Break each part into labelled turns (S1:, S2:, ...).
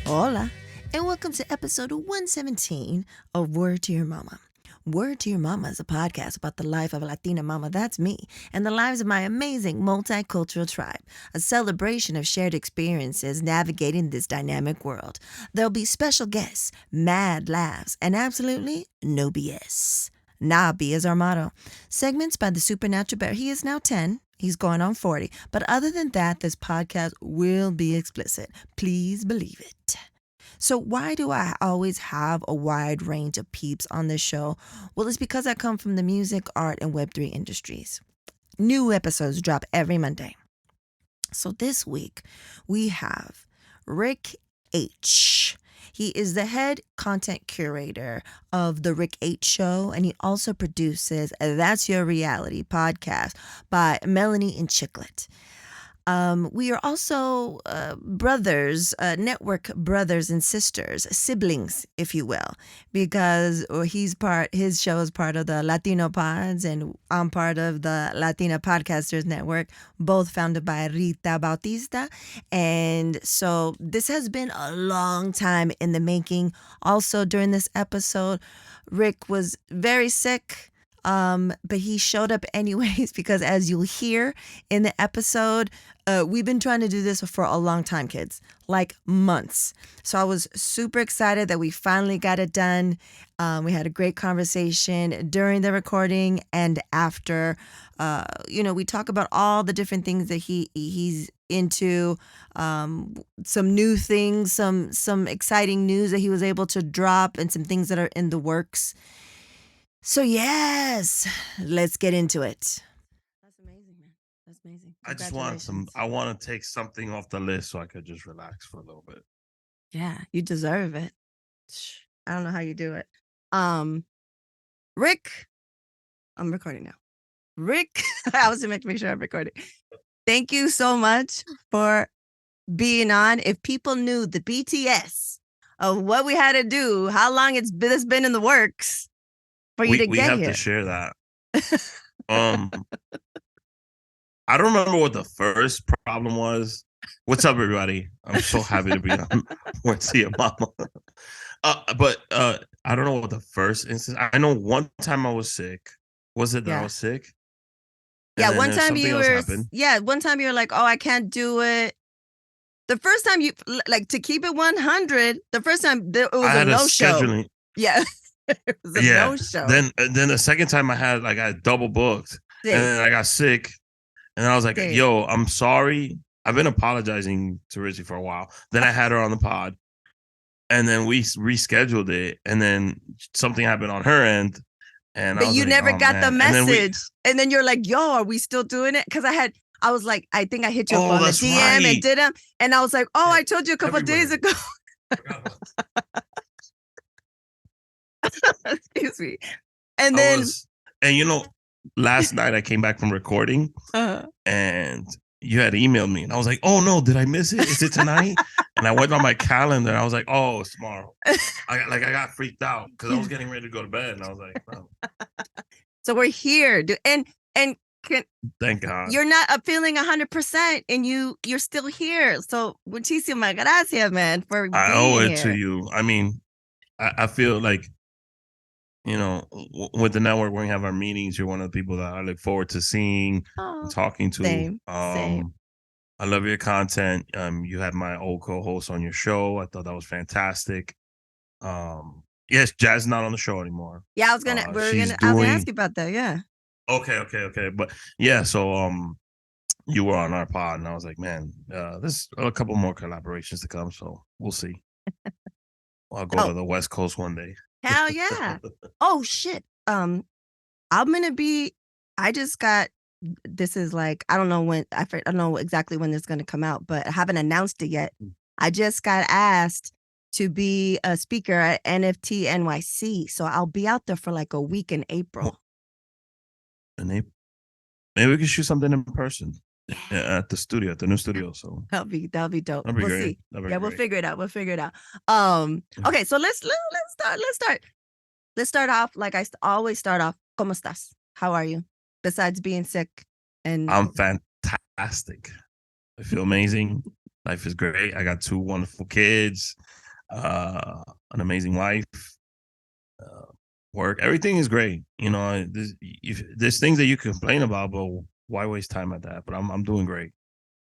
S1: Hola, and welcome to episode 117 of Word to Your Mama. Word to Your Mama is a podcast about the life of a Latina mama, that's me, and the lives of my amazing multicultural tribe, a celebration of shared experiences navigating this dynamic world. There'll be special guests, mad laughs, and absolutely no BS. Nah, B is our motto. Segments by the Supernatural Bear. He is now 10. He's going on 40. But other than that, this podcast will be explicit. Please believe it. So why do I always have a wide range of peeps on this show? Well, it's because I come from the music, art, and Web3 industries. New episodes drop every Monday. So this week, we have Rick H. He is the head content curator of The Rick H Show, and he also produces That's Your Reality podcast by Maleni and Chicklet. We are also brothers, network brothers and sisters, siblings, if you will, because his show is part of the Latino Pods, and I'm part of the Latina Podcasters Network, both founded by Rita Bautista. And so this has been a long time in the making. Also, during this episode, Rick was very sick. But he showed up anyways because, as you'll hear in the episode, we've been trying to do this for a long time, kids, like months. So I was super excited that we finally got it done. We had a great conversation during the recording and after. We talk about all the different things that he's into, some new things, some exciting news that he was able to drop, and some things that are in the works. So yes, let's get into it. That's amazing, man. That's amazing.
S2: I want to take something off the list so I could just relax for a little bit.
S1: Yeah, you deserve it. I don't know how you do it. Rick, I'm recording now. Rick, I was going to make sure I'm recording. Thank you so much for being on. If people knew the BTS of what we had to do, how long it's been in the works.
S2: We have to share that. I don't remember what the first problem was. What's up, everybody? I'm so happy to be on Word to Your Mama. But I don't know what the first instance. I know one time I was sick. Was it that I was sick?
S1: Yeah, one time you were. Yeah, one time you were like, "Oh, I can't do it." The first time you to keep it 100. The first time it was a no-show. Yeah. It was a no-show.
S2: Then the second time I got double booked. And then I got sick. And I was like, yo, I'm sorry. I've been apologizing to Rizzy for a while. Then I had her on the pod. And then we rescheduled it. And then something happened on her end.
S1: But you never got the message. And then you're like, yo, are we still doing it? Because I was like, I think I hit you up on the DM and did them. And I was like, oh, I told you a couple of days ago. Excuse me. And then
S2: last night I came back from recording and you had emailed me and I was like, oh no, did I miss it? Is it tonight? And I went on my calendar and I was like, oh, it's tomorrow. I got freaked out because I was getting ready to go to bed and I was like, oh.
S1: So we're here, dude. And
S2: thank God.
S1: You're not feeling 100% and you're still here. So muchísimas gracias, man, for being here.
S2: I owe it to you. I mean, I feel like, with the network, when we have our meetings, you're one of the people that I look forward to seeing and talking to.
S1: Same.
S2: I love your content. You had my old co-host on your show. I thought that was fantastic. Yes, Jazz is not on the show anymore.
S1: Yeah, I was gonna ask you about that. Yeah.
S2: Okay. But yeah, so you were on our pod, and I was like, man, there's a couple more collaborations to come, so we'll see. I'll go to the West Coast one day.
S1: Hell yeah. Oh shit. I just got, this is like, I don't know when, I don't know exactly when this is going to come out, but I haven't announced it yet. I just got asked to be a speaker at NFT NYC. So I'll be out there for like a week in April.
S2: Maybe we can shoot something in person at the new studio. So
S1: that'll be dope.
S2: We'll great.
S1: See. We'll figure it out. Okay, so let's start off like I always start off. ¿Cómo estás? How are you? Besides being sick, and
S2: I'm fantastic. I feel amazing. Life is great. I got 2 wonderful kids, an amazing wife, work. Everything is great. You know, there's things that you can complain about, but why waste time at that? But I'm doing great.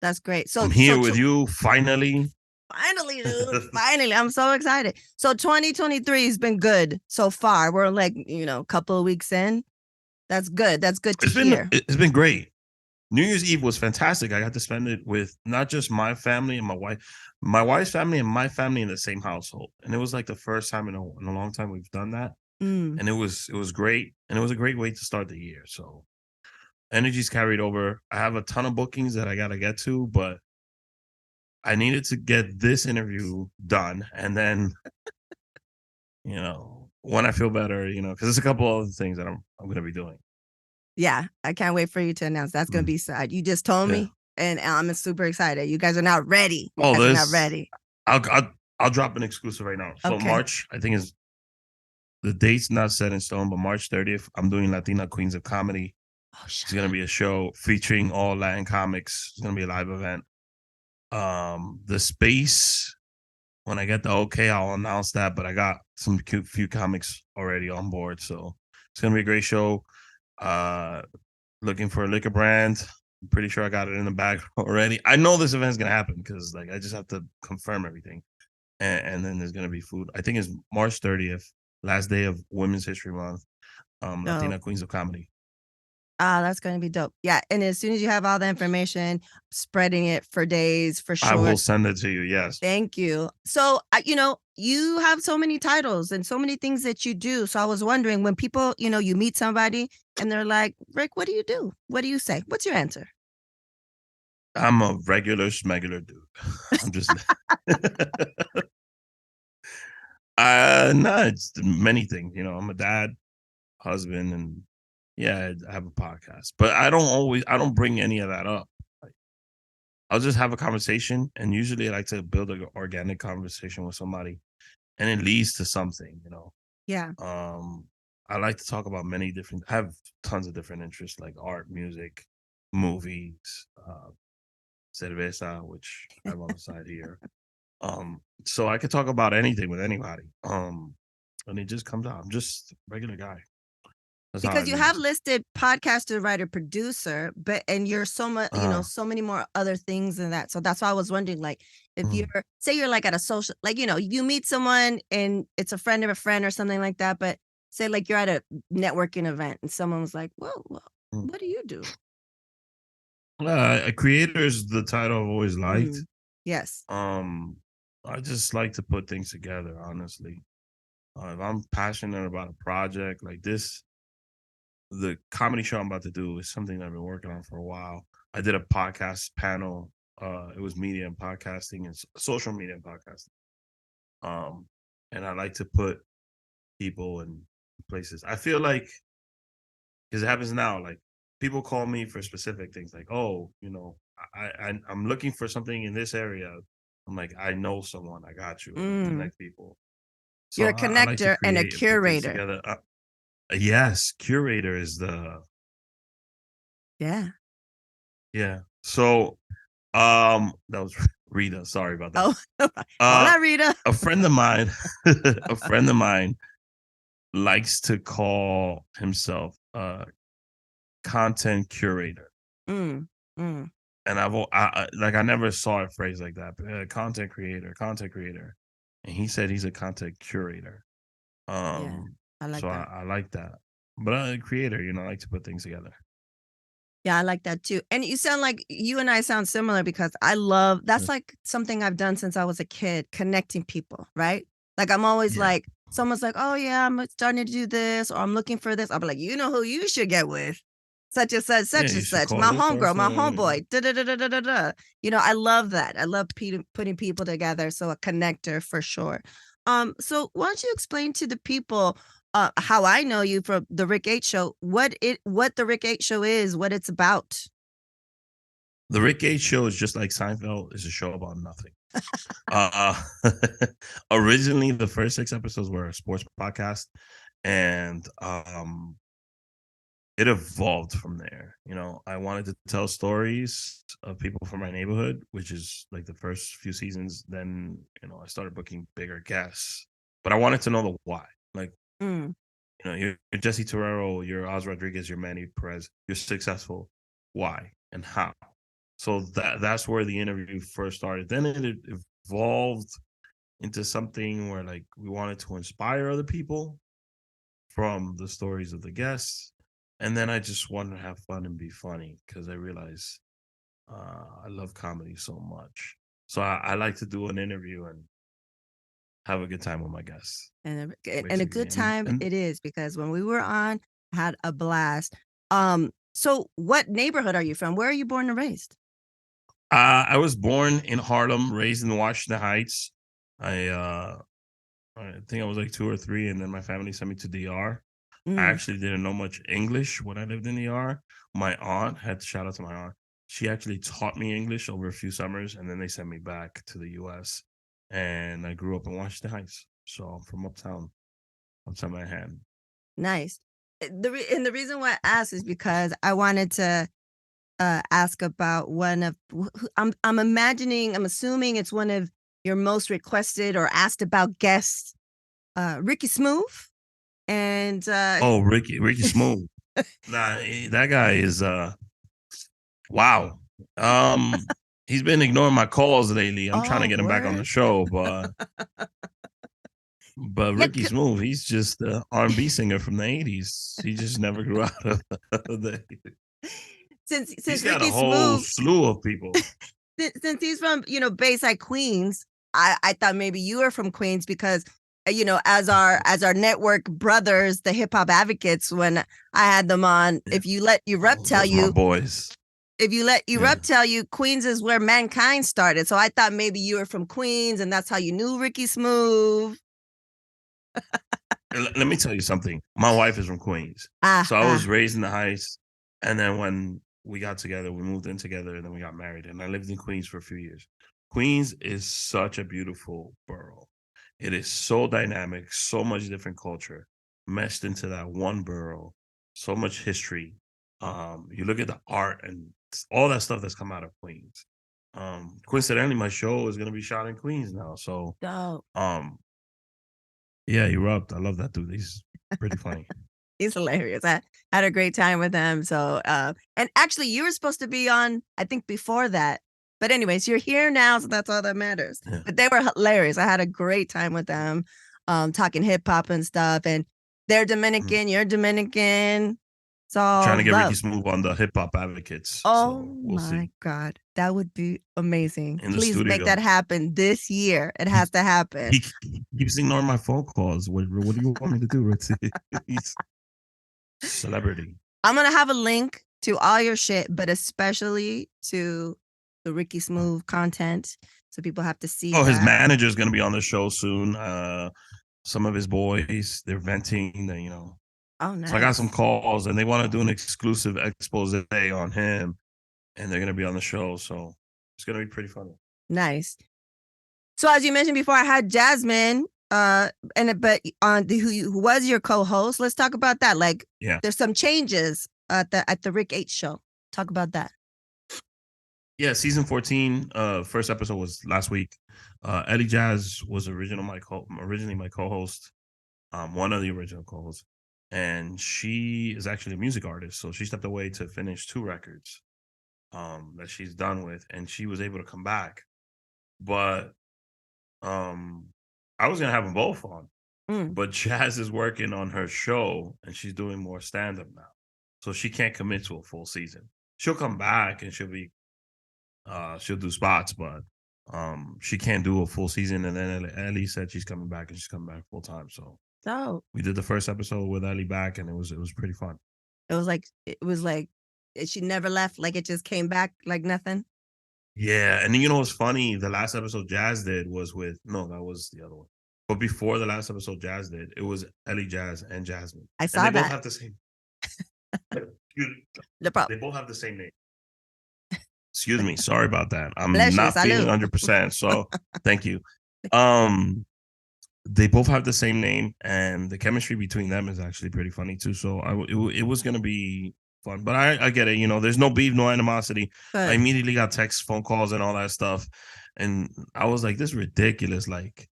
S1: That's great.
S2: I'm here with you finally.
S1: Finally, dude. Finally. I'm so excited. So 2023 has been good so far. We're like, a couple of weeks in. That's good. That's good to hear.
S2: It's been great. New Year's Eve was fantastic. I got to spend it with not just my family and my wife's family and my family in the same household. And it was like the first time in a long time we've done that. And it was great. And it was a great way to start the year. So energy's carried over. I have a ton of bookings that I got to get to, but I needed to get this interview done. And then, when I feel better, because there's a couple other things that I'm going to be doing.
S1: Yeah, I can't wait for you to announce. That's going to be sad. You just told me, and I'm super excited. You guys are not ready. You guys are not ready.
S2: I'll drop an exclusive right now. So March, I think the date's not set in stone, but March 30th, I'm doing Latina Queens of Comedy. It's going to be a show featuring all Latin comics. It's going to be a live event. The space, when I get the okay, I'll announce that, but I got some few comics already on board. So it's going to be a great show. Looking for a liquor brand. I'm pretty sure I got it in the bag already. I know this event's going to happen because I just have to confirm everything. And then there's going to be food. I think it's March 30th, last day of Women's History Month. Latina Queens of Comedy.
S1: That's going to be dope. Yeah. And as soon as you have all the information, spreading it for days, for sure.
S2: I will send it to you. Yes.
S1: Thank you. So, you have so many titles and so many things that you do. So I was wondering when people, you meet somebody and they're like, Rick, what do you do? What do you say? What's your answer?
S2: I'm a regular schmegular dude. I'm just no, it's many things. I'm a dad, husband, and I have a podcast. But I don't bring any of that up. I'll just have a conversation, and usually I like to build an organic conversation with somebody, and it leads to something.
S1: Yeah.
S2: I like to talk about I have tons of different interests like art, music, movies, cerveza, which I have on the side here. So I could talk about anything with anybody. And it just comes out. I'm just a regular guy.
S1: That's because you have listed podcaster, writer, producer, and you're so much, so many more other things than that. So that's why I was wondering, like, if say you're like at a social, like, you meet someone and it's a friend of a friend or something like that, but say like you're at a networking event and someone was like, whoa, what do you do?
S2: A creator is the title I've always liked.
S1: Yes.
S2: I just like to put things together, honestly. If I'm passionate about a project like this, the comedy show I'm about to do is something I've been working on for a while. I did a podcast panel. It was media and podcasting and social media and podcasting. And I like to put people in places. I feel like, because it happens now, like people call me for specific things, like, oh, I'm looking for something in this area. I'm like, I know someone. I got you. Connect people.
S1: So you're a connector and a curator.
S2: Yes, curator is
S1: yeah.
S2: So, that was Rita. Sorry about that.
S1: Oh, hola, Rita.
S2: A friend of mine, likes to call himself a content curator. And I never saw a phrase like that. But, content creator. And he said he's a content curator. I like that. I like that. But I'm a creator, I like to put things together.
S1: Yeah, I like that too. And you sound like you and I sound similar because that's like something I've done since I was a kid, connecting people, right? Like I'm always like, someone's like, oh yeah, I'm starting to do this or I'm looking for this. I'll be like, you know who you should get with? Such and such, such and such. My homegirl, my homeboy. I love that. I love putting people together. So a connector for sure. So why don't you explain to the people how I know you from the Rick H Show, what the Rick H Show is, what it's about.
S2: The Rick H Show is just like Seinfeld. It's a show about nothing. Originally, the first 6 episodes were a sports podcast, and it evolved from there. You know, I wanted to tell stories of people from my neighborhood, which is like the first few seasons. Then, you know, I started booking bigger guests, but I wanted to know the why. Like, you know, you're Jesse Torero, you're Oz Rodriguez, you're Manny Perez, you're successful. Why and how? So that's where the interview first started. Then it evolved into something where like we wanted to inspire other people from the stories of the guests. And then I just wanted to have fun and be funny because I realized I love comedy so much. So I like to do an interview and have a good time with my guests.
S1: And a good time it is, because when we were on, I had a blast. So what neighborhood are you from? Where are you born and raised?
S2: I was born in Harlem, raised in Washington Heights. I think I was like 2 or 3, and then my family sent me to DR. I actually didn't know much English when I lived in DR. My aunt had, shout out to my aunt, she actually taught me English over a few summers, and then they sent me back to the US. And I grew up in Washington Heights. So I'm from uptown Manhattan.
S1: Nice. The reason why I asked is because I wanted to ask about one of, I'm assuming it's one of your most requested or asked about guests, Ricky Smooth. And
S2: Ricky Smooth. Nah, that guy is wow. He's been ignoring my calls lately. I'm trying to get him back on the show, but Ricky Smooth, he's just an R&B singer from the 80s. He just never grew out of the.
S1: Since
S2: he's got
S1: Ricky
S2: a whole
S1: Smooth,
S2: slew of people.
S1: Since he's from, Bayside, Queens, I thought maybe you were from Queens because, as our network brothers, the hip hop advocates, when I had them on, if you let your rep tell you,
S2: my boys.
S1: If you let your rep tell you, Queens is where mankind started. So I thought maybe you were from Queens and that's how you knew Ricky Smooth.
S2: Let me tell you something. My wife is from Queens. So I was raised in the Heights. And then when we got together, we moved in together, and then we got married. And I lived in Queens for a few years. Queens is such a beautiful borough. It is so dynamic, so much different culture meshed into that one borough, so much history. You look at the art and all that stuff that's come out of Queens. Coincidentally, my show is going to be shot in Queens now. So, yeah, Erupt. I love that dude. He's pretty funny.
S1: He's hilarious. I had a great time with him. So, and actually, you were supposed to be on, I think, before that. But anyways, you're here now, so that's all that matters. Yeah. But they were hilarious. I had a great time with them, talking hip hop and stuff. And they're Dominican, you're Dominican. So
S2: trying to get Ricky Smooth on the hip hop advocates.
S1: Oh, so we'll my God, that would be amazing. Please make that happen this year. It has to happen.
S2: He keeps ignoring my phone calls. What do you want me to do? He's celebrity.
S1: I'm gonna have a link to all your shit, but especially to the Ricky Smooth content, so people have to see.
S2: Oh, his manager's gonna be on the show soon. Some of his boys, they're venting.
S1: Oh, nice.
S2: So I got some calls, and they want to do an exclusive expose on him, and they're gonna be on the show. So it's gonna be pretty funny.
S1: Nice. So as you mentioned before, I had Jasmine, but on who was your co-host. Let's talk about that. Like, there's some changes at the Rick H show. Talk about that.
S2: Yeah, season 14, first episode was last week. Ellie Jazz was originally my co-host, one of the original co-hosts, and she is actually a music artist. So she stepped away to finish 2 records that she's done with, and she was able to come back. But I was gonna have them both on, but Jazz is working on her show, and she's doing more stand-up now, so she can't commit to a full season. She'll come back and she'll do spots, but she can't do a full season. And then Ellie said she's coming back, and she's coming back full time. So we did the first episode with Ellie back, and it was pretty fun.
S1: It was like she never left. Like it just came back like nothing.
S2: Yeah, and you know what's funny? The last episode Jazz did was that was the other one. But before the last episode Jazz did, it was Ellie Jazz and Jasmine.
S1: I saw
S2: and they
S1: that.
S2: both have the same. They both have the same name. Excuse me. Sorry about that. I'm not feeling 100%. So thank you. they both have the same name, and the chemistry between them is actually pretty funny too. So it was gonna be fun, but I get it. You know, there's no beef, no animosity. I immediately got texts, phone calls, and all that stuff, and I was like, "This is ridiculous." Like,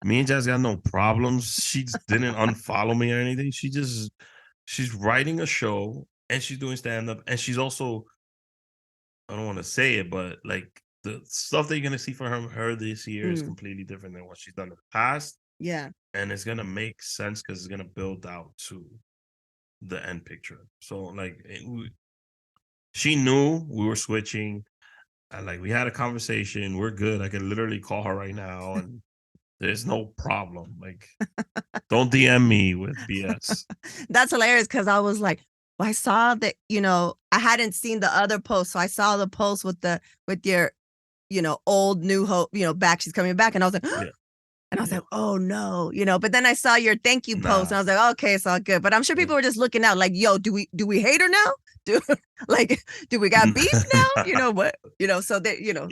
S2: me and Jazz got no problems. She didn't unfollow me or anything. She's writing a show and she's doing stand up, and she's also, I don't want to say it, but like the stuff that you're gonna see from her this year is completely different than what she's done in the past.
S1: Yeah.
S2: And it's gonna make sense because it's gonna build out to the end picture. So like she knew we were switching. And like we had a conversation. We're good. I could literally call her right now, and there's no problem. Like, don't DM me with BS.
S1: That's hilarious because I was like, well, I saw that, I hadn't seen the other post. So I saw the post with your, old new hope, back. She's coming back. And I was like,
S2: Yeah.
S1: and I was like, oh no, but then I saw your thank you post and I was like, okay, it's all good. But I'm sure people were just looking out like, yo, do we hate her now? Do we got beef now? You know what? So that,
S2: Yo,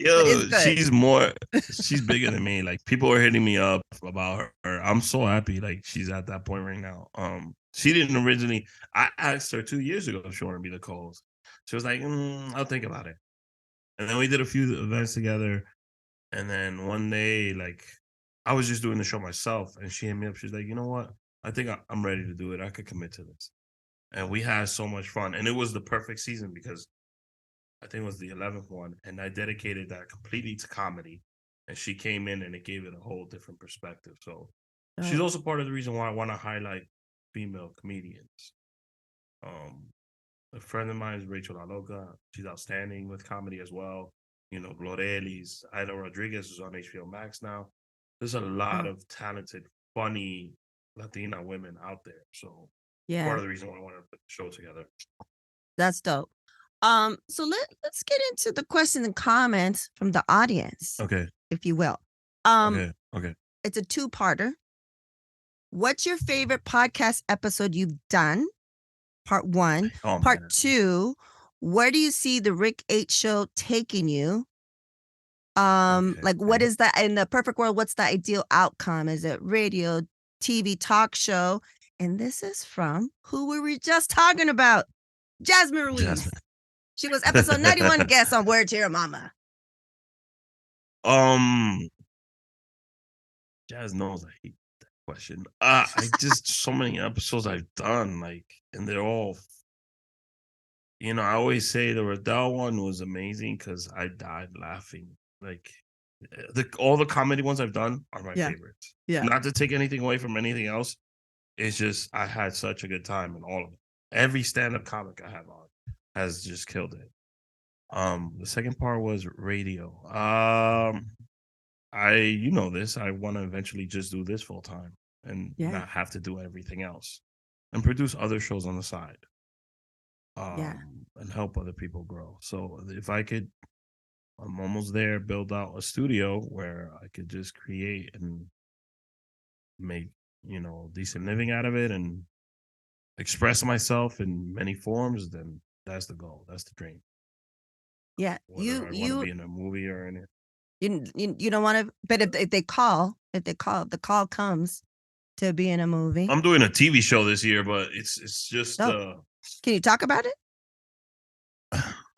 S2: she's bigger than me. Like, people are hitting me up about her. I'm so happy like she's at that point right now. She didn't originally, I asked her 2 years ago if she wanted to be the co-host. She was like, I'll think about it. And then we did a few events together. And then one day, like, I was just doing the show myself, and she hit me up. She's like, you know what? I think I'm ready to do it. I could commit to this. And we had so much fun. And it was the perfect season because I think it was the 11th one. And I dedicated that completely to comedy. And she came in and it gave it a whole different perspective. So she's also part of the reason why I want to highlight female comedians. A friend of mine is Rachel La Loca. She's outstanding with comedy as well. Glorelis, Ida Rodriguez is on HBO Max now. There's a lot of talented, funny Latina women out there. So part of the reason why I wanted to put the show together.
S1: That's dope. So let's get into the questions and comments from the audience.
S2: Okay.
S1: If you will.
S2: Okay.
S1: It's a two-parter. What's your favorite podcast episode you've done? Part 1. Part 2, where do you see the Rick H show taking you? Like, what is that in the perfect world? What's the ideal outcome? Is it radio, TV, talk show? And this is from who were we just talking about? Jasmine Ruiz. She was episode 91 guest on Word to Your Mama.
S2: Jazz knows I hate that question. I just so many episodes I've done, like, and they're all. I always say the Riddell one was amazing because I died laughing. Like, all the comedy ones I've done are my favorites.
S1: Yeah.
S2: Not to take anything away from anything else. It's just I had such a good time in all of it. Every stand-up comic I have on has just killed it. The second part was radio. You know this. I want to eventually just do this full time and not have to do everything else, and produce other shows on the side. And help other people grow. So if I could, I'm almost there. Build out a studio where I could just create and make decent living out of it and express myself in many forms. Then that's the goal. That's the dream.
S1: Yeah,
S2: Whether I want to be in a movie or in it.
S1: You don't want to, but if the call comes to be in a movie.
S2: I'm doing a TV show this year, but it's just.
S1: Can you talk about it?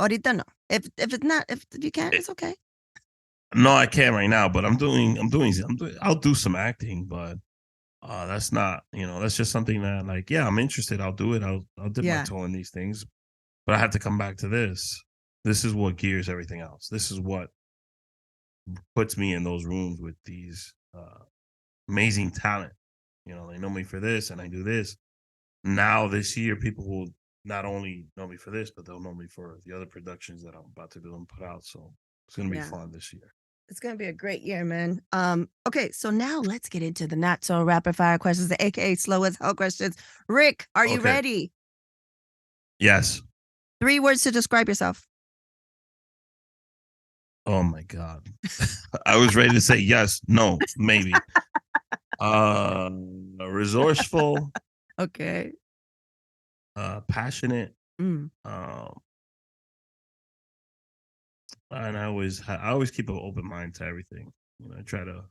S1: Ahorita no. If it's not, if you can't, it's okay.
S2: No, I can't right now, but I'll do some acting, but that's not, that's just something that, like, yeah, I'm interested. I'll do it. I'll dip my toe in these things, but I have to come back to this. This is what gears everything else. This is what puts me in those rooms with these amazing talent. They know me for this and I do this. Now this year, people will not only know me for this, but they'll know me for the other productions that I'm about to do and put out. So it's going to be fun this year.
S1: It's going to be a great year, man. Okay, so now let's get into the not so rapid fire questions, the AKA slow as hell questions. Rick, are you ready?
S2: Yes.
S1: 3 words to describe yourself.
S2: Oh my God. I was ready to say yes, no, maybe. Resourceful.
S1: Okay.
S2: Passionate. And I always keep an open mind to everything. I try to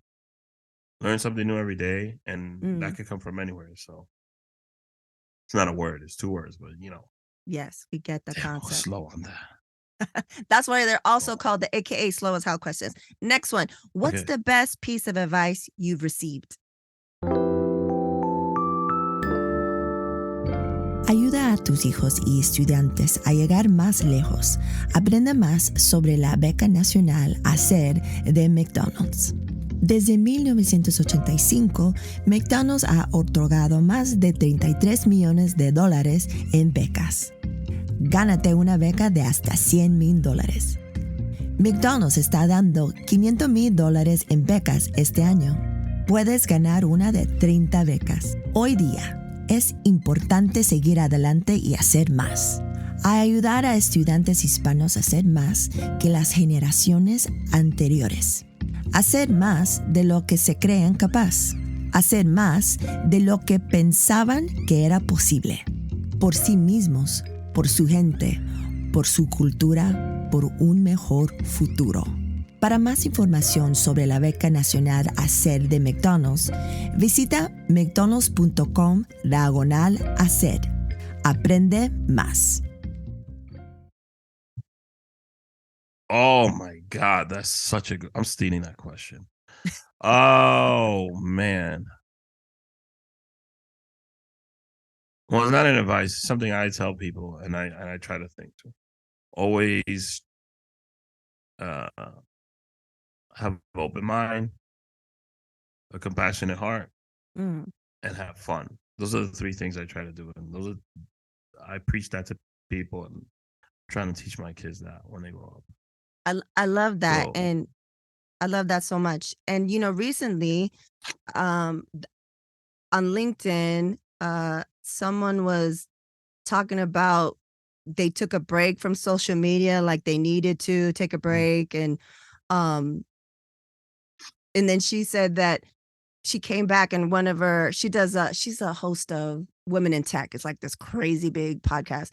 S2: learn something new every day, and that could come from anywhere. So it's not a word; it's 2 words, but
S1: Yes, we get the concept.
S2: Slow on that.
S1: That's why they're also called the AKA slow as hell questions. Next one. What's the best piece of advice you've received? Ayuda a tus hijos y estudiantes a llegar más lejos. Aprende más sobre la beca nacional Hacer de McDonald's. Desde 1985, McDonald's ha otorgado más de $33 millones en becas. Gánate una beca de hasta $100,000. McDonald's está dando $500,000 en becas este año. Puedes ganar una de 30 becas. Hoy día, es importante seguir adelante y hacer más. A ayudar a estudiantes hispanos a hacer más que las generaciones anteriores. Hacer más de lo que se creen capaz. Hacer más de lo que pensaban que era posible. Por sí mismos, por su gente, por su cultura, por un mejor futuro. Para más información sobre la beca nacional Hacer de McDonald's, visita mcdonalds.com/hacer. Aprende más.
S2: Oh my God, that's such a good. I'm stealing that question. Oh man. Well, it's not an advice. It's something I tell people, and I try to think too. Always have an open mind, a compassionate heart, and have fun. Those are the 3 things I try to do, and I preach that to people, and I'm trying to teach my kids that when they grow up.
S1: I love that, and I love that so much. And recently, on LinkedIn, someone was talking about they took a break from social media, like they needed to take a break, and then she said that she came back, and she's a host of Women in Tech. It's like this crazy big podcast.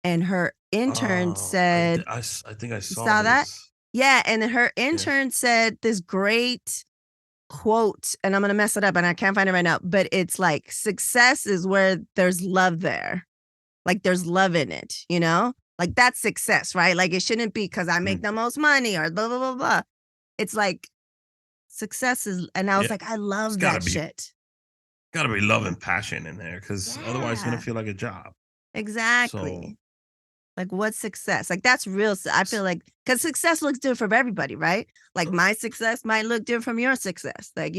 S1: And her intern said,
S2: I think I saw
S1: that. Yeah. And then her intern said this great quote, and I'm going to mess it up and I can't find it right now, but it's like, success is where there's love there. Like there's love in it, like that's success, right? Like it shouldn't be because I make the most money or blah, blah, blah, blah. It's like success is, and I was like, I love that shit.
S2: Gotta be love and passion in there, because otherwise it's gonna feel like a job.
S1: Exactly. So, like what's success? Like that's real. I feel like, because success looks different for everybody, right? Like my success might look different from your success. Like,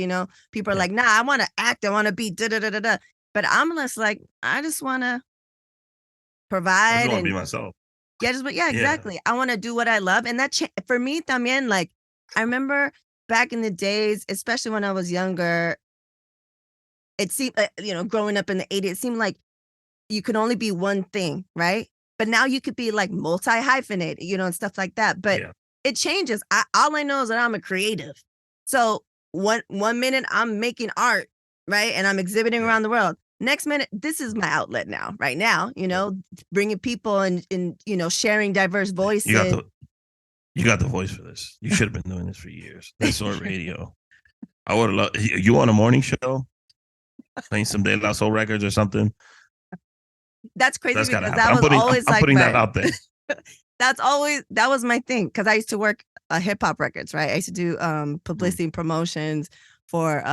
S1: people are like, nah, I want to act. I want to be da da da da da. But I'm just like, I just want to provide. I just
S2: want to be myself.
S1: Yeah, exactly. I want to do what I love. And that for me, también, like, I remember back in the days, especially when I was younger, it seemed, growing up in the 80s, it seemed like you could only be one thing, right? But now you could be like multi-hyphenated, and stuff like that. But it changes. All I know is that I'm a creative. So one minute I'm making art, right? And I'm exhibiting around the world. Next minute, this is my outlet now, right now, bringing people and sharing diverse voices.
S2: You got the voice for this. You should have been doing this for years. This or radio. I would have loved you on a morning show, playing some De La Soul records or something.
S1: That's crazy, because that was always
S2: I'm putting that out there.
S1: That was my thing, because I used to work hip hop records, right? I used to do publicity and promotions for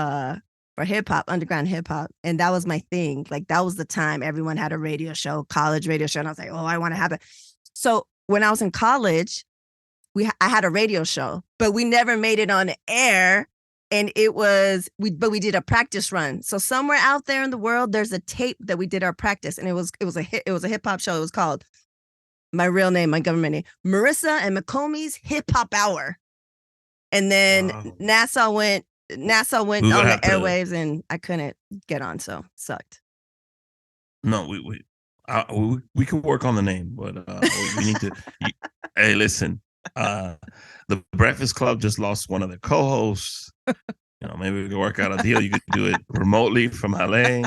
S1: hip hop, underground hip hop, and that was my thing. Like that was the time everyone had a radio show, college radio show, and I was like, oh, I want to have it. So when I was in college, I had a radio show, but we never made it on air. And we did a practice run. So somewhere out there in the world, there's a tape that we did our practice, and it was a hip hop show. It was called, my real name, my government name, Marissa and McCombie's Hip Hop Hour. And then NASA went on the airwaves, and I couldn't get on, so sucked.
S2: No, we can work on the name, but we need to. Hey, listen. The Breakfast Club just lost one of their co-hosts. Maybe we can work out a deal. You could do it remotely from LA.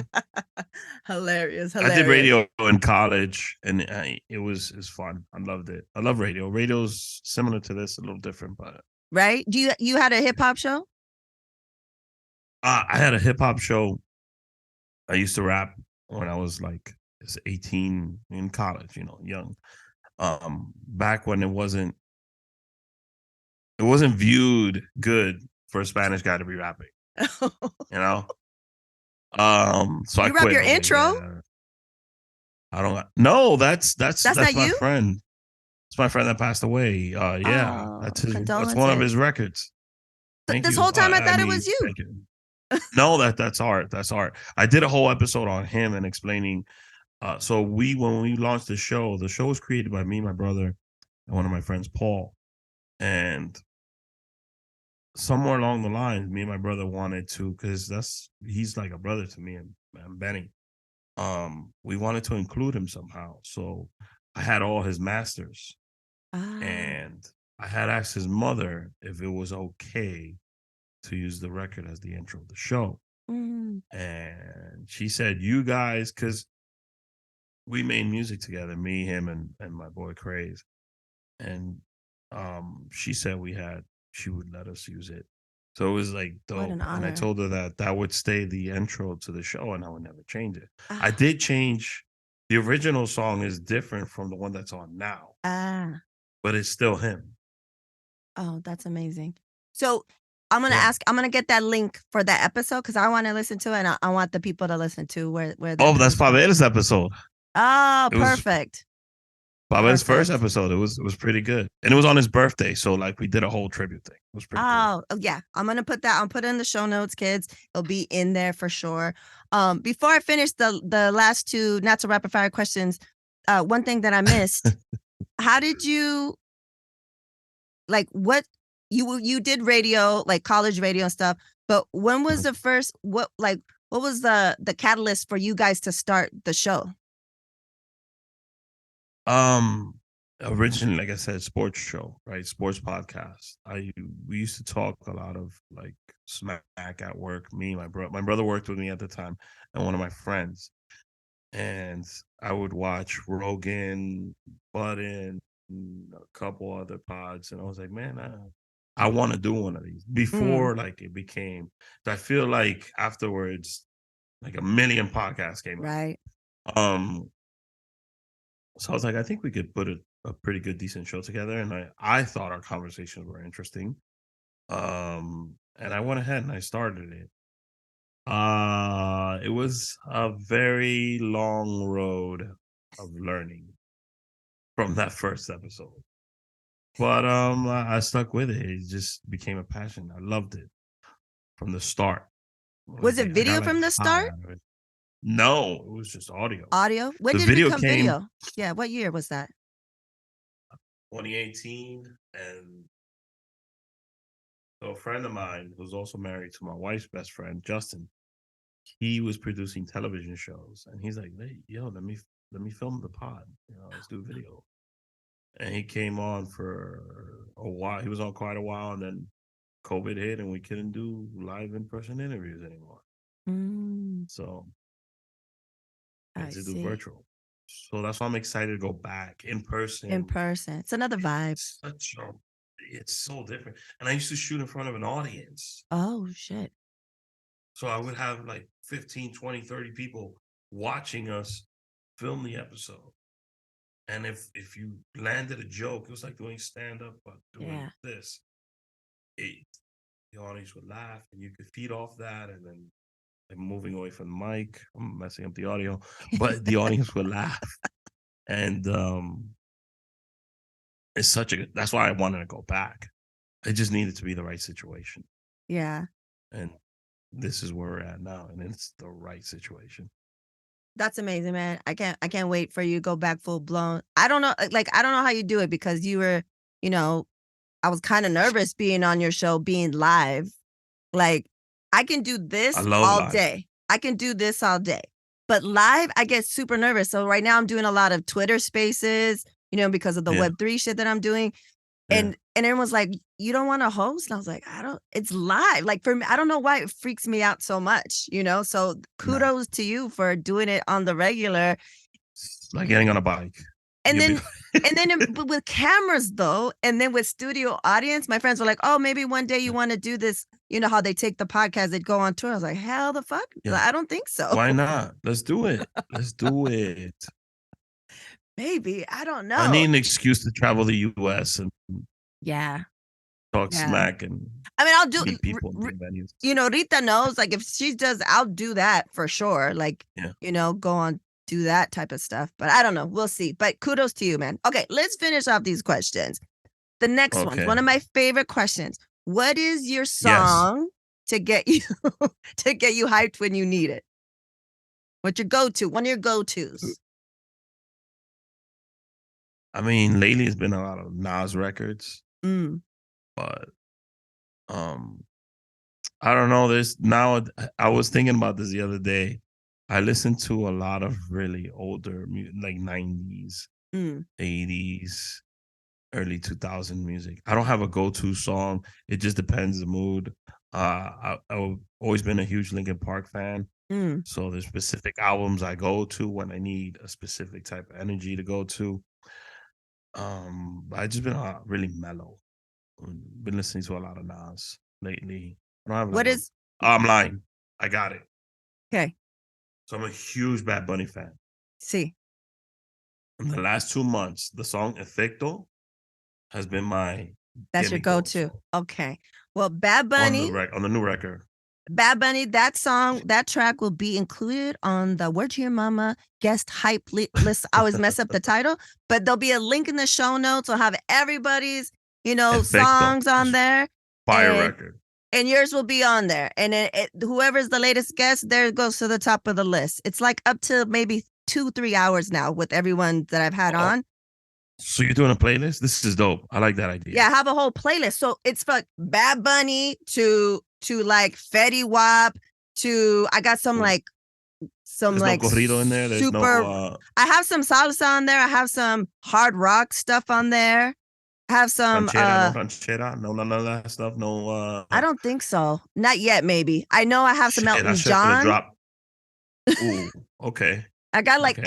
S1: Hilarious.
S2: I did radio in college, and it was fun. I loved it. I love radio. Radio's similar to this, a little different, but
S1: right. You had a hip hop show?
S2: I had a hip hop show. I used to rap when I was like 18 in college, young. Back when it wasn't viewed good for a Spanish guy to be rapping. You know? So I
S1: You rap
S2: quit.
S1: your
S2: I was
S1: intro?
S2: like, yeah, I don't. No, that's
S1: not
S2: my
S1: you?
S2: friend. It's my friend that passed away. Yeah,
S1: Oh,
S2: that's one of his records. Thank
S1: this
S2: you.
S1: whole time I thought it was you.
S2: Thank you. No, that's art. That's art. I did a whole episode on him and explaining. So when we launched the show was created by me, my brother, and one of my friends, Paul. And somewhere along the line, me and my brother wanted to, because he's like a brother to me and Benny. We wanted to include him somehow. So I had all his masters, and I had asked his mother if it was okay to use the record as the intro of the show. And she said, you guys, because we made music together, me, him, and my boy Craze. And she said she would let us use it. So it was like dope. What an honor. And I told her that would stay the intro to the show and I would never change it. I did change. The original song is different from the one that's on now. But it's still him.
S1: Oh, that's amazing. So I'm going to get that link for that episode because I want to listen to it and I want the people to listen to where
S2: that's Pavel's episode.
S1: Oh, perfect.
S2: Pavel's first episode. It was pretty good. And it was on his birthday. So like we did a whole tribute thing. It was pretty cool.
S1: Oh, yeah. I'm going to put that. I'll put it in the show notes, kids. It'll be in there for sure. Before I finish the last two not so rapid fire questions, one thing that I missed, how did you, like, what you did radio, like college radio and stuff, but when was the first, what was the catalyst for you guys to start the show?
S2: Originally, like I said, sports show, right? Sports podcast. We used to talk a lot of like smack at work. Me, my brother worked with me at the time, and one of my friends. And I would watch Rogan, Budden, a couple other pods, and I was like, man, I want to do one of these before like it became. I feel like afterwards, like a million podcasts came out.
S1: Right.
S2: So I was like, I think we could put a pretty good, decent show together. And I thought our conversations were interesting. And I went ahead and I started it. It was a very long road of learning from that first episode. But I stuck with it. It just became a passion. I loved it from the start.
S1: Was it video from the start?
S2: No, it was just audio.
S1: Audio? When did it become video? Yeah, what year was that?
S2: 2018. And so a friend of mine who's also married to my wife's best friend, Justin, he was producing television shows. And he's like, hey, yo, let me film the pod. Let's do video. And he came on for a while. He was on quite a while, and then COVID hit and we couldn't do live in-person interviews anymore. So I to do virtual. So that's why I'm excited to go back in person.
S1: In person. It's another vibe.
S2: It's so different. And I used to shoot in front of an audience.
S1: Oh, shit.
S2: So I would have like 15, 20, 30 people watching us film the episode. And if you landed a joke, it was like doing stand-up, but doing this. The audience would laugh and you could feed off that, and then I'm moving away from the mic. I'm messing up the audio, but the audience would laugh. And it's that's why I wanted to go back. It just needed to be the right situation.
S1: Yeah.
S2: And this is where we're at now, and it's the right situation.
S1: That's amazing, man. I can't wait for you to go back full blown. I don't know how you do it because you were, I was kind of nervous being on your show, being live. Like, I can do this all day. I can do this all day. But live, I get super nervous. So right now I'm doing a lot of Twitter spaces, because of the Web3 shit that I'm doing. And everyone's like, you don't want to host? And I was like, it's live. Like, for me, I don't know why it freaks me out so much, So kudos to you for doing it on the regular.
S2: It's like getting on a bike.
S1: And then with cameras though, and then with studio audience, my friends were like, oh, maybe one day you want to do this you know how they take the podcast, they'd go on tour. I was like, hell the fuck?
S2: Yeah.
S1: I don't think so.
S2: Why not? Let's do it. Let's do it.
S1: Maybe. I don't know.
S2: I need an excuse to travel the U.S. and talk smack and
S1: I mean, I'll do
S2: meet people in big venues.
S1: You know, Rita knows, like, if she does, I'll do that for sure. Like, you know, go on, do that type of stuff. But I don't know. We'll see. But kudos to you, man. Okay, let's finish off these questions. The next one's one of my favorite questions. What is your song to get you hyped when you need it? What's your go-to? One of your go-tos.
S2: I mean, lately it's been a lot of Nas records. But I don't know. I was thinking about this the other day. I listened to a lot of really older music, like 90s, 80s, early 2000 music. I don't have a go-to song. It just depends the mood. I've always been a huge Linkin Park fan. So there's specific albums I go to when I need a specific type of energy to go to. I just been really mellow. Been listening to a lot of Nas lately. I don't have I'm lying. I got it.
S1: Okay.
S2: So I'm a huge Bad Bunny fan.
S1: See.
S2: In the last 2 months, the song Efecto has been my
S1: That's your go-to. Okay. Well, Bad Bunny
S2: on the new record.
S1: Bad Bunny, that track will be included on the Word to Your Mama guest hype list. I always mess up the title, but there'll be a link in the show notes. We'll have everybody's, Efecto. Songs on there.
S2: Fire record.
S1: And yours will be on there. And whoever's the latest guest, there goes to the top of the list. It's like up to maybe 2-3 hours now with everyone that I've had on.
S2: So you're doing a playlist? This is dope. I like that idea.
S1: Yeah, I have a whole playlist. So it's from Bad Bunny to like Fetty Wap to I got some like
S2: There's no corrido in there. There's
S1: super. I have some salsa on there. I have some hard rock stuff on there. I have some
S2: ranchera, no none of that stuff. No,
S1: I don't think so. Not yet. Maybe I know I have some Elton John.
S2: Ooh, okay.
S1: I got like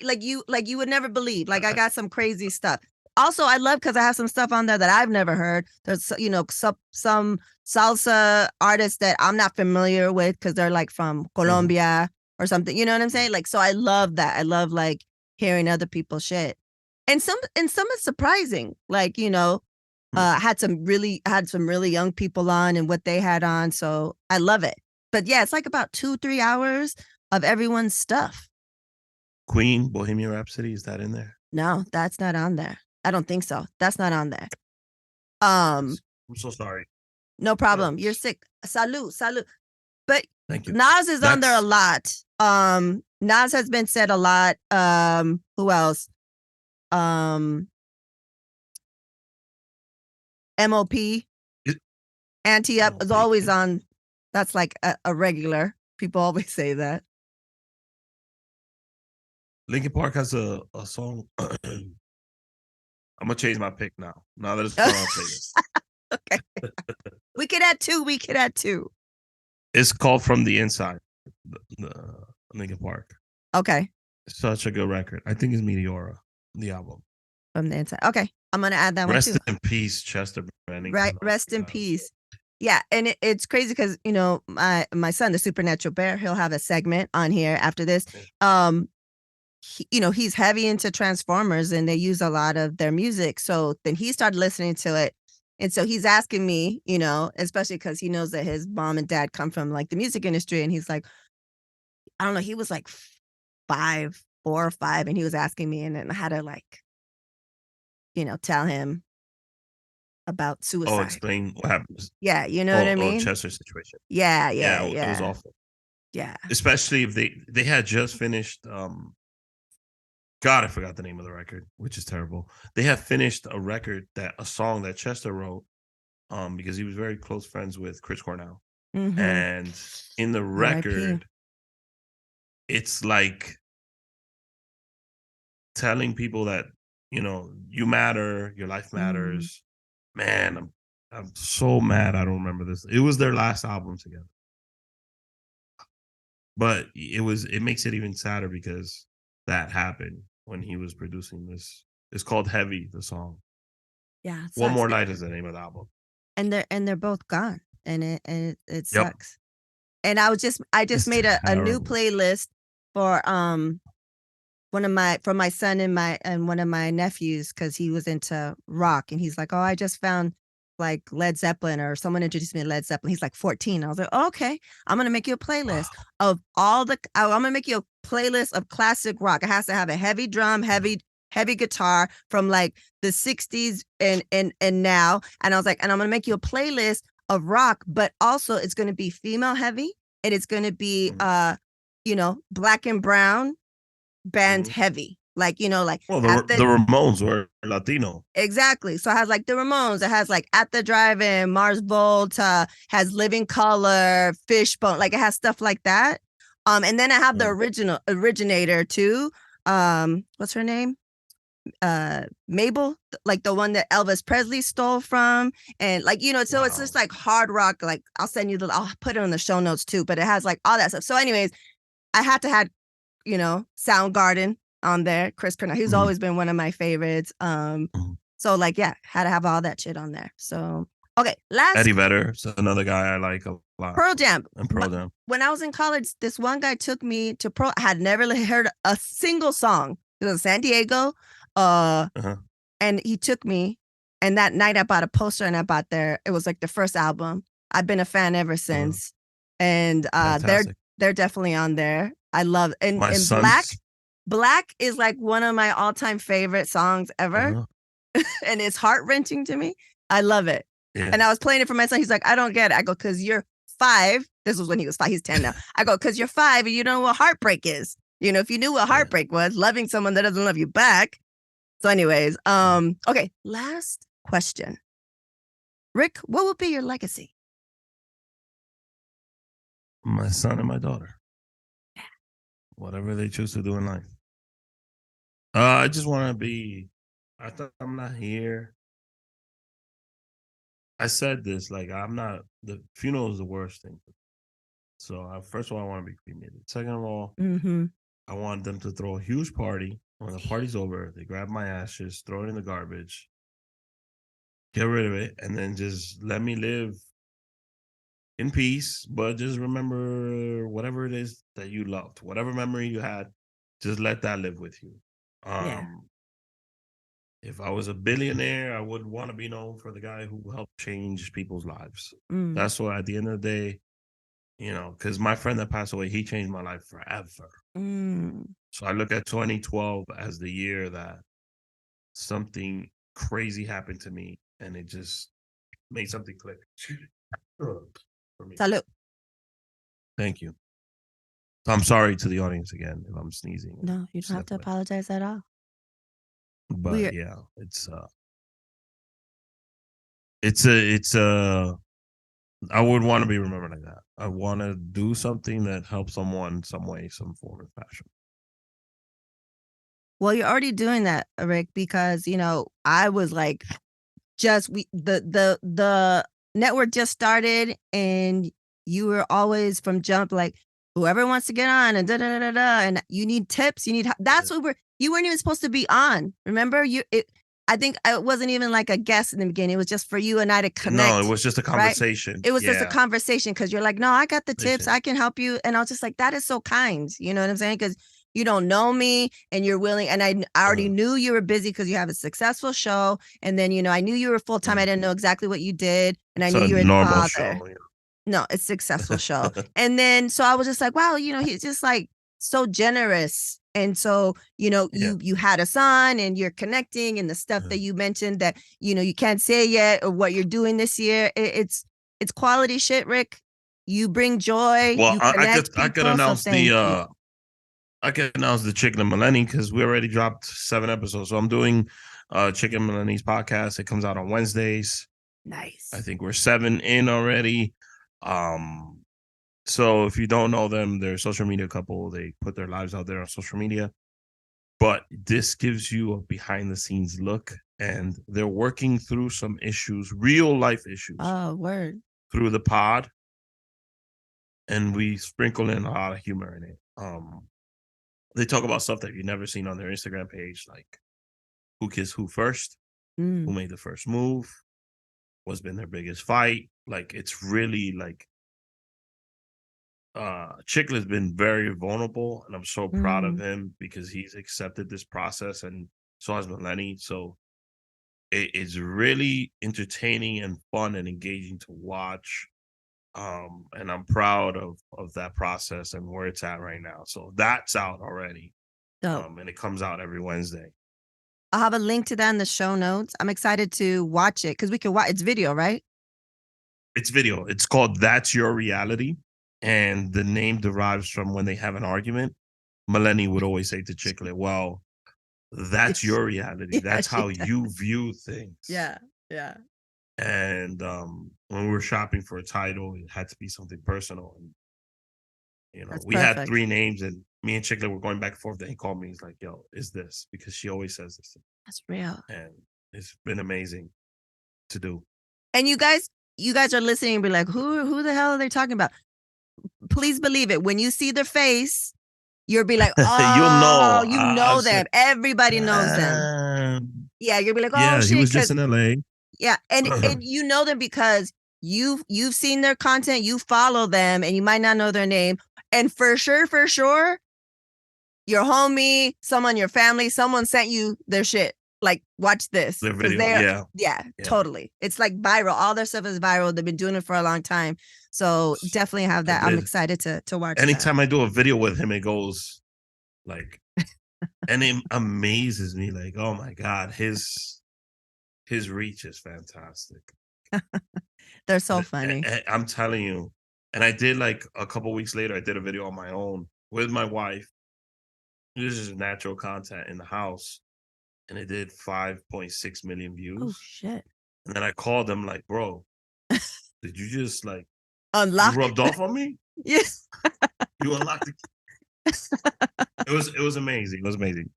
S1: like you would never believe. Like I got some crazy stuff. Also, I love because I have some stuff on there that I've never heard. There's some salsa artists that I'm not familiar with because they're like from Colombia or something. You know what I'm saying? Like, so I love that. I love like hearing other people's shit. And some is surprising. Like, had some really young people on and what they had on. So I love it. But yeah, it's like about 2-3 hours of everyone's stuff.
S2: Queen, Bohemian Rhapsody, is that in there?
S1: No, that's not on there. I don't think so. That's not on there.
S2: I'm so sorry.
S1: No problem. You're sick. Salud. But
S2: thank you.
S1: Nas is on there a lot. Nas has been said a lot. Who else? MOP. Anti-Up is always on. That's like a regular. People always say that.
S2: Linkin Park has a song. I'm gonna change my pick now. Now that it's on playlist.
S1: Okay. We could add two.
S2: It's called From the Inside. The Linkin Park.
S1: Okay.
S2: It's such a good record. I think it's Meteora, the album.
S1: From the Inside. Okay. I'm gonna add that one too.
S2: Rest in peace, Chester Bennington.
S1: Right. Rest in peace. Yeah, and it's crazy because my son, the Supernatural Bear, he'll have a segment on here after this. He's heavy into Transformers, and they use a lot of their music. So then he started listening to it, and so he's asking me, especially because he knows that his mom and dad come from like the music industry, and he's like, I don't know, he was like 4 or 5, and he was asking me, and then I had to like, tell him about suicide.
S2: Oh, explain what happens.
S1: Yeah, you know what I mean?
S2: Chester's situation.
S1: Yeah.
S2: It was awful.
S1: Yeah.
S2: Especially if they had just finished God, I forgot the name of the record, which is terrible. They have finished a song that Chester wrote because he was very close friends with Chris Cornell. Mm-hmm. And in the record, it's like telling people that, you matter, your life matters. Man, I'm so mad I don't remember this. It was their last album together. But it makes it even sadder because that happened when he was producing this. It's called Heavy, the song.
S1: Yeah.
S2: One More Night is the name of the album.
S1: And they're both gone. and it sucks. And I just made a new playlist for for my son and one of my nephews, because he was into rock, and he's like, oh, I just found like Led Zeppelin, or someone introduced me to Led Zeppelin. He's like 14. I was like, oh, okay, I'm gonna make you a playlist of I'm gonna make you a playlist of classic rock. It has to have a heavy drum, heavy guitar from like the 60s and now. And I was like, and I'm gonna make you a playlist of rock, but also it's gonna be female heavy, and it's gonna be black and brown band heavy, like like
S2: the Ramones were Latino,
S1: exactly. So it has like the Ramones, it has like At the Drive-In, Mars Volta, has Living Color, Fishbone, like it has stuff like that. And then I have the originator too. What's her name? Mabel, like the one that Elvis Presley stole from, and like so it's just like hard rock. Like I'll put it on the show notes too, but it has like all that stuff. So anyways, I had to have Soundgarden on there. Chris Cornell, he's always been one of my favorites. So like had to have all that shit on there. So okay,
S2: Eddie Vedder is another guy I like a lot.
S1: Pearl Jam.
S2: And Pearl Jam.
S1: When I was in college, this one guy took me to Pearl. I had never heard a single song. It was in San Diego. And he took me, and that night I bought a poster, and I bought it was like the first album. I've been a fan ever since. And they're definitely on there. I love and Black is like one of my all-time favorite songs ever. And it's heart-wrenching to me. I love it. Yeah. And I was playing it for my son. He's like, I don't get it. I go, because you're 5. This was when he was 5. He's 10 now. I go, because you're 5 and you don't know what heartbreak is. If you knew what heartbreak was, loving someone that doesn't love you back. So anyways, okay, last question. Rick, what would be your legacy?
S2: My son and my daughter. Whatever they choose to do in life. I just want to be, I thought I'm not here. I said this, like, the funeral is the worst thing. So first of all, I want to be cremated. Second of all, I want them to throw a huge party. When the party's over, they grab my ashes, throw it in the garbage, get rid of it, and then just let me live in peace. But just remember whatever it is that you loved, whatever memory you had, just let that live with you. If I was a billionaire, I would want to be known for the guy who helped change people's lives. That's what, at the end of the day, because my friend that passed away, he changed my life forever. So I look at 2012 as the year that something crazy happened to me, and it just made something click for me.
S1: Salud.
S2: Thank you. I'm sorry to the audience again if I'm sneezing.
S1: No, you don't have to apologize at all.
S2: But it's I would want to be remembered like that. I want to do something that helps someone some way, some form of fashion.
S1: Well, you're already doing that, Rick, because I was like, the network just started, and you were always from jump like, whoever wants to get on, and da da da da, and you need tips, that's what you weren't even supposed to be on. Remember, I think it wasn't even like a guest in the beginning. It was just for you and I to connect.
S2: No, it was just a conversation.
S1: Right? It was just a conversation, because you're like, no, I got the tips. I can help you. And I was just like, that is so kind. You know what I'm saying? Because you don't know me, and you're willing. And I already knew you were busy because you have a successful show. And then, I knew you were full time. I didn't know exactly what you did. And I knew you were a father. Show, No, it's a successful show. And then, so I was just like, wow, he's just like so generous. And so, you had a son, and you're connecting, and the stuff that you mentioned that, you can't say yet, or what you're doing this year. It's quality shit, Rick. You bring joy.
S2: Well,
S1: you
S2: I could announce I can announce the Chicken and Maleni, because we already dropped 7 episodes. So I'm doing Chicken and Maleni's podcast. It comes out on Wednesdays.
S1: Nice.
S2: I think we're 7 in already. So if you don't know them, they're a social media couple. They put their lives out there on social media. But this gives you a behind the scenes look, and they're working through some issues, real life issues.
S1: Oh, word.
S2: Through the pod. And we sprinkle in a lot of humor in it. They talk about stuff that you've never seen on their Instagram page, like who kissed who first, who made the first move, what's been their biggest fight. Like, it's really like Chicklet's been very vulnerable, and I'm so proud of him because he's accepted this process, and so has Maleni. So it's really entertaining and fun and engaging to watch. And I'm proud of that process and where it's at right now. So that's out already. And it comes out every Wednesday.
S1: I'll have a link to that in the show notes. I'm excited to watch it because we can watch. It's video, right?
S2: It's video. It's called That's Your Reality. And the name derives from when they have an argument. Maleni would always say to Chicklet, well, that's your reality.
S1: Yeah,
S2: that's how you view things.
S1: Yeah.
S2: And when we were shopping for a title, it had to be something personal. And, we had 3 names, and me and Chicklet were going back and forth. Then he called me. He's like, yo, is this? Because she always says this.
S1: That's real.
S2: And it's been amazing to do.
S1: And you guys are listening and be like, who the hell are they talking about? Please believe it. When you see their face, you'll be like, oh, you know them. Everybody knows them. Yeah, you'll be like, oh,
S2: yeah,
S1: shit.
S2: He was just in LA.
S1: Yeah, and you know them because you've seen their content, you follow them, and you might not know their name. And for sure, your homie, someone, your family, someone sent you their shit. Like, watch this.
S2: Their video,
S1: yeah, totally. It's like viral. All their stuff is viral. They've been doing it for a long time. So definitely have that. I'm excited to watch.
S2: Anytime I do a video with him, it goes like, and it amazes me. Like, oh my God, his reach is fantastic.
S1: They're so funny.
S2: I'm telling you. And I did, like, a couple weeks later, I did a video on my own with my wife. This is natural content in the house. And it did 5.6 million views.
S1: Oh, shit.
S2: And then I called them like, bro, did you just, like,
S1: unlock?
S2: You rubbed off on me?
S1: Yes.
S2: You unlocked it was amazing. It was amazing.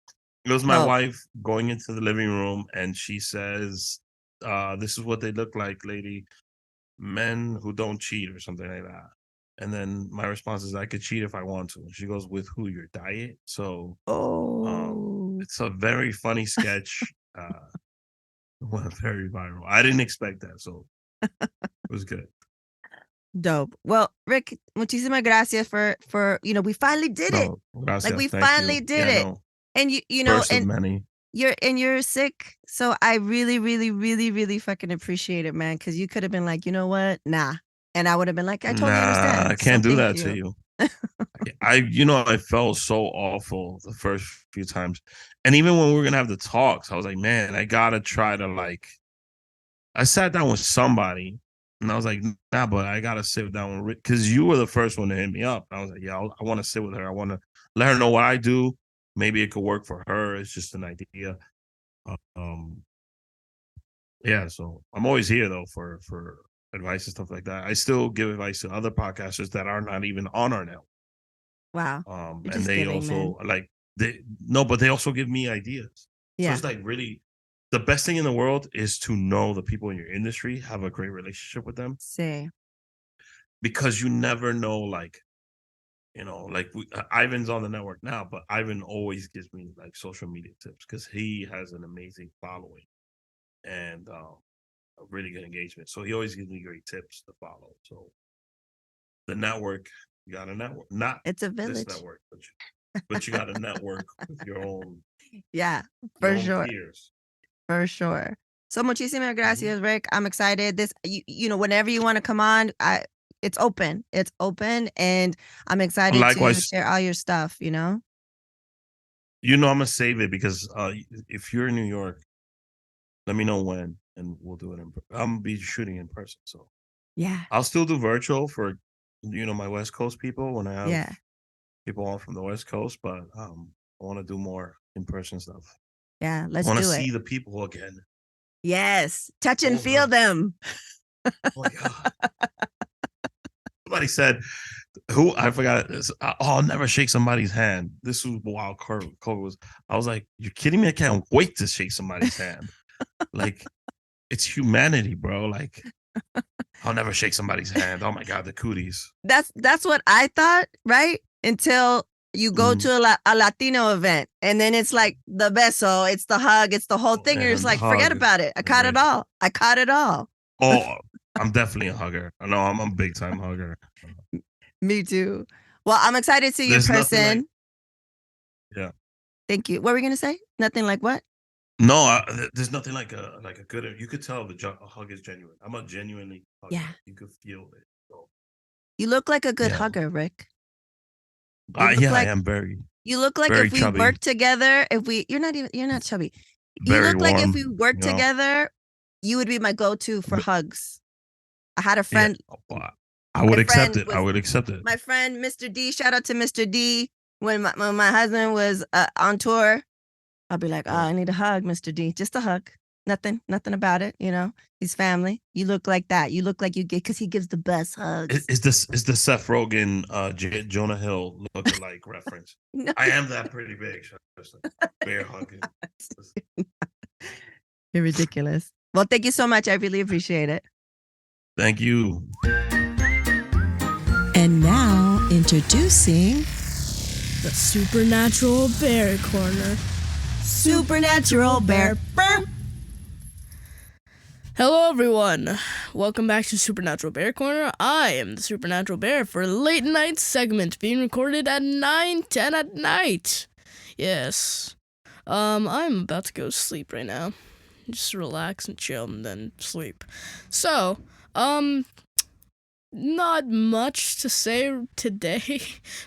S2: It was my wife going into the living room, and she says, this is what they look like, lady. Men who don't cheat or something like that. And then my response is, I could cheat if I want to. And she goes, with who? Your diet? So it's a very funny sketch. Went very viral. I didn't expect that, so it was good.
S1: Dope. Well, Rick, muchísimas gracias for we finally did it.
S2: Gracias.
S1: Like, we finally did it. No. And you know,
S2: First of many.
S1: You're sick, so I really, really, really, really fucking appreciate it, man. Because you could have been like, you know what, nah, and I would have been like, I totally understand.
S2: I can't do that to you. I felt so awful the first few times, and even when we were gonna have the talks, I was like, man, I gotta try to, like. I sat down with somebody, and I was like, nah, but I gotta sit down with Rick, because you were the first one to hit me up. I was like, yeah, I want to sit with her. I want to let her know what I do. Maybe it could work for her. It's just an idea. Yeah, so I'm always here though for advice and stuff like that. I still give advice to other podcasters that are not even on our network.
S1: Wow.
S2: And they also but they also give me ideas. Yeah. So it's like, really, the best thing in the world is to know the people in your industry, have a great relationship with them.
S1: See.
S2: Because you never know, like, Ivan's on the network now, but Ivan always gives me, like, social media tips because he has an amazing following and a really good engagement. So he always gives me great tips to follow. So the network, you got a network, not
S1: it's a village
S2: this network, but you got a network with your own.
S1: Yeah, for sure. Peers. For sure. So muchísimas gracias, Rick. I'm excited. This, whenever you want to come on, it's open. It's open, and I'm excited to share all your stuff, I'm
S2: gonna save it because if you're in New York, let me know when, and we'll do it I'm gonna be shooting in person. So
S1: yeah,
S2: I'll still do virtual for my West Coast people when I have people on from the West Coast, but I want to do more in-person stuff.
S1: Yeah, let's do it.
S2: I want to see the people again.
S1: Yes, touch and feel them.
S2: Oh my God. Somebody said, I forgot this. I'll never shake somebody's hand. This was wild. Kobe was. I was like, you're kidding me? I can't wait to shake somebody's hand. Like, it's humanity, bro. Like, I'll never shake somebody's hand. Oh my God, the cooties.
S1: That's what I thought, right? Until you go to a Latino event, and then it's like the beso, it's the hug, it's the whole thing. You're just like, forget about it. I caught it all.
S2: Oh, I'm definitely a hugger. I know I'm a big time hugger.
S1: Me too. Well, I'm excited to see you in person.
S2: Yeah.
S1: Thank you. What were we gonna say? Nothing like what?
S2: No, there's nothing like a good. You could tell a hug is genuine. I'm a genuinely hugger.
S1: Yeah.
S2: You could feel it. So.
S1: You look like a good hugger, Rick.
S2: I am very.
S1: You look like if we
S2: chubby.
S1: work together. You're not chubby.
S2: Very
S1: you look
S2: warm,
S1: like if we work together, you would be my go-to for hugs. I had a friend.
S2: Yeah. I would accept it. I would accept it.
S1: My friend, Mr. D, shout out to Mr. D. When my husband was on tour, I'll be like, I need a hug, Mr. D. Just a hug. Nothing about it. He's family. You look like that. You look like you get, because he gives the best hugs.
S2: Is the Seth Rogen, Jonah Hill look-alike reference? No. I am that pretty big. Bear hugging.
S1: You're ridiculous. Well, thank you so much. I really appreciate it.
S2: Thank you.
S1: And now, introducing
S3: the Supernatural Bear Corner.
S1: Supernatural Bear.
S3: Hello, everyone. Welcome back to Supernatural Bear Corner. I am the Supernatural Bear for a late night segment being recorded at 9:10 at night. Yes. I'm about to go to sleep right now. Just relax and chill and then sleep. So, not much to say today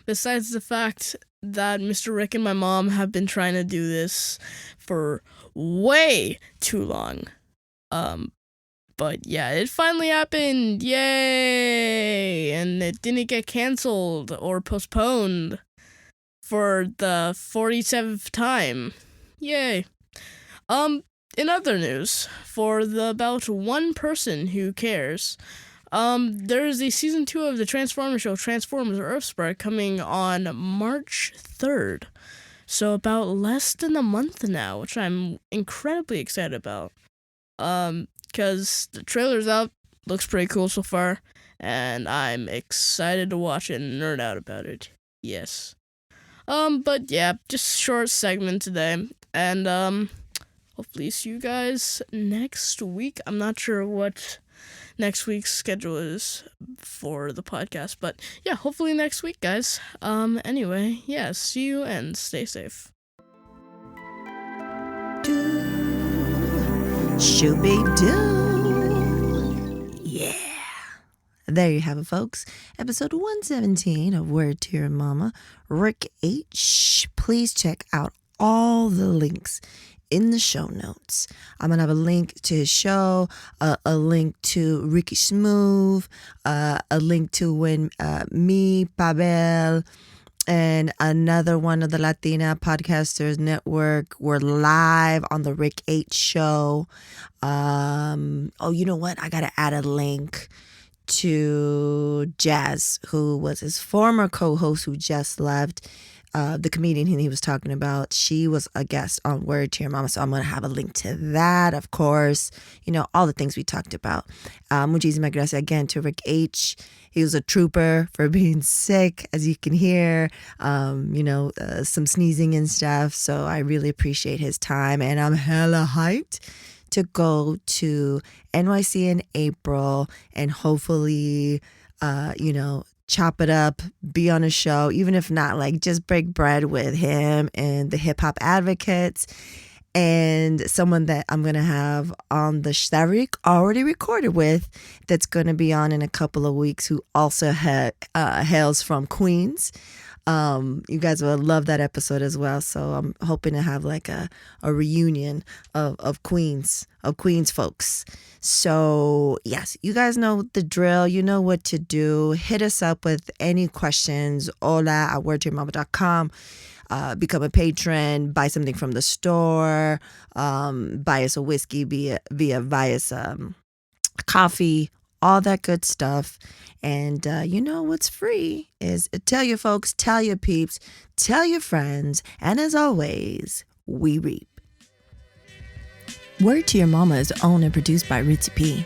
S3: besides the fact that Mr. Rick and my mom have been trying to do this for way too long. But yeah, it finally happened. Yay! And it didn't get canceled or postponed for the 47th time. Yay. In other news, for the about one person who cares, there is a season 2 of the Transformers show, Transformers Earthspark, coming on March 3rd. So about less than a month now, which I'm incredibly excited about. Because the trailer's out, looks pretty cool so far, and I'm excited to watch it and nerd out about it. Yes. But yeah, just short segment today, and hopefully see you guys next week. I'm not sure what next week's schedule is for the podcast, but yeah, hopefully next week, guys. Anyway, yeah, see you and stay safe.
S1: Shooby-doo. Yeah. There you have it, folks. Episode 117 of Word to Your Mama. Rick H. Please check out all the links in the show notes. I'm going to have a link to his show, a link to Ricky Smooth, a link to when me, Pavel, and another one of the Latina Podcasters Network were live on the Rick H show. You know what? I got to add a link to Jazz, who was his former co-host who just left. The comedian he was talking about, she was a guest on Word to Your Mama, so I'm going to have a link to that, of course. All the things we talked about. Muchísimas gracias again to Rick H. He was a trooper for being sick, as you can hear, some sneezing and stuff, so I really appreciate his time, and I'm hella hyped to go to NYC in April and hopefully, chop it up, be on a show, even if not, just break bread with him and the hip hop advocates and someone that I'm going to have on the show that we already recorded with that's going to be on in a couple of weeks, who also hails from Queens. You guys will love that episode as well. So I'm hoping to have a reunion of Queens folks. So yes, you guys know the drill. You know what to do. Hit us up with any questions. Hola@wordtoyourmama.com. Become a patron. Buy something from the store. Buy us a whiskey buy us coffee. All that good stuff. And what's free is tell your folks, tell your peeps, tell your friends, and as always, we reap. Word to Your Mama is owned and produced by Ritzy P.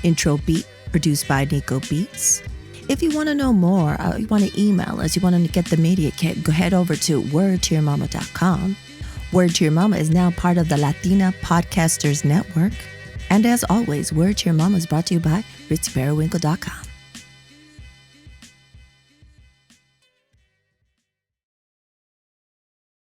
S1: Intro beat produced by Nico Beats. If you want to know more, you want to email us, you want to get the media kit, go head over to wordtoyourmama.com. Word to Your Mama is now part of the Latina Podcasters Network. And as always, Word to Your Mama is brought to you by RitzPeriwinkle.com.